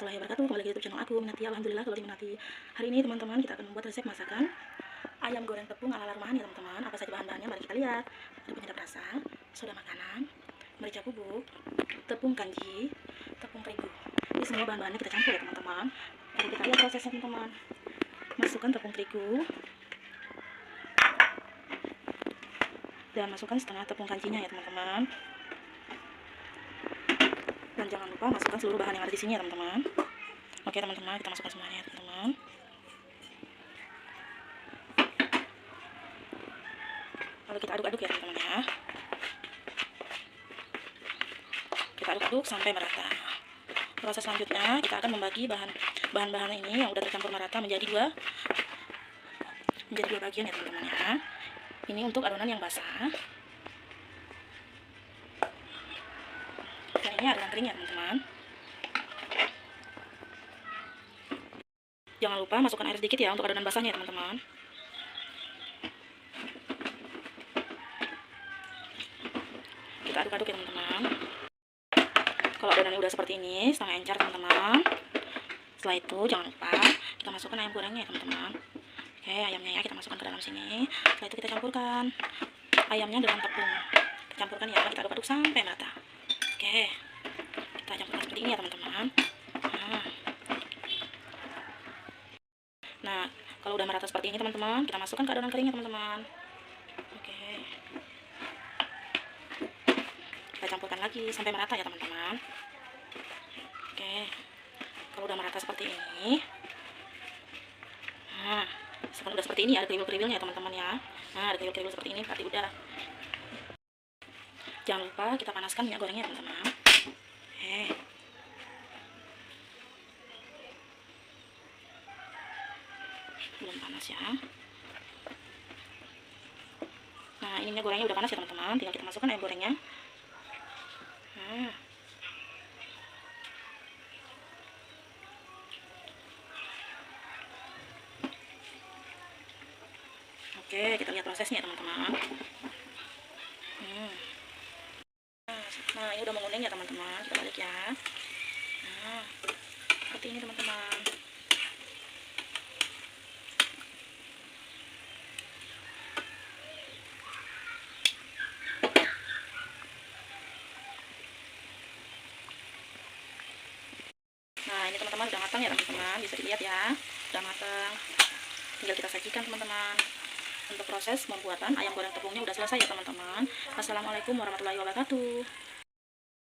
warahmatullahi wabarakatuh. Kembali lagi di YouTube channel aku, Minati. Alhamdulillah kalau diminati. Hari ini teman-teman kita akan membuat resep masakan ayam goreng tepung ala rumahan ya teman-teman. Apa saja bahan-bahannya mari kita lihat. Ada penyedap rasa, soda makanan, merica bubuk, tepung kanji, tepung terigu. Ini semua bahan-bahannya kita campur ya teman-teman. Mari kita lihat prosesnya teman-teman. Masukkan tepung terigu dan masukkan setengah tepung kanjinya ya teman-teman. Dan jangan lupa masukkan seluruh bahan yang ada di sini ya teman-teman. Oke teman-teman, kita masukkan semuanya ya teman-teman. Lalu kita aduk-aduk ya teman-teman ya. Kita aduk-aduk sampai merata. Proses selanjutnya kita akan membagi bahan-bahan ini yang udah tercampur merata menjadi dua bagian ya teman-teman ya. Ini untuk adonan yang basah. Dan ini adonan kering ya teman-teman. Jangan lupa masukkan air sedikit ya untuk adonan basahnya ya teman-teman. Kita aduk-aduk ya teman-teman. Kalau adonannya udah seperti ini, setengah encer teman-teman. Setelah itu jangan lupa kita masukkan ayam gorengnya ya teman-teman. Oke, ayamnya ya kita masukkan ke dalam sini. Setelah itu kita campurkan ayamnya dengan tepung. Kita campurkan ya, kita aduk-aduk sampai merata. Oke, kita campurkan seperti ini ya teman-teman. Nah, kalau udah merata seperti ini teman-teman, kita masukkan ke adonan keringnya teman-teman. Oke, kita campurkan lagi sampai merata ya teman-teman. Oke, kalau udah merata seperti ini, nah udah seperti ini, ada kriwil-kriwilnya ya teman-teman ya. Nah, ada kriwil-kriwil seperti ini berarti udah. Jangan lupa kita panaskan minyak gorengnya teman-teman. Oke, belum panas ya. Nah, ini minyak gorengnya udah panas ya teman-teman, tinggal kita masukkan ayam gorengnya. Oke, kita lihat prosesnya ya teman-teman. Nah, ini udah menguning ya teman-teman. Kita balik ya. Nah, seperti ini teman-teman. Nah, ini teman-teman udah matang ya teman-teman. Bisa dilihat ya, udah matang. Tinggal kita sajikan teman-teman. Untuk proses pembuatan ayam goreng tepungnya udah selesai ya teman-teman. Assalamualaikum warahmatullahi wabarakatuh.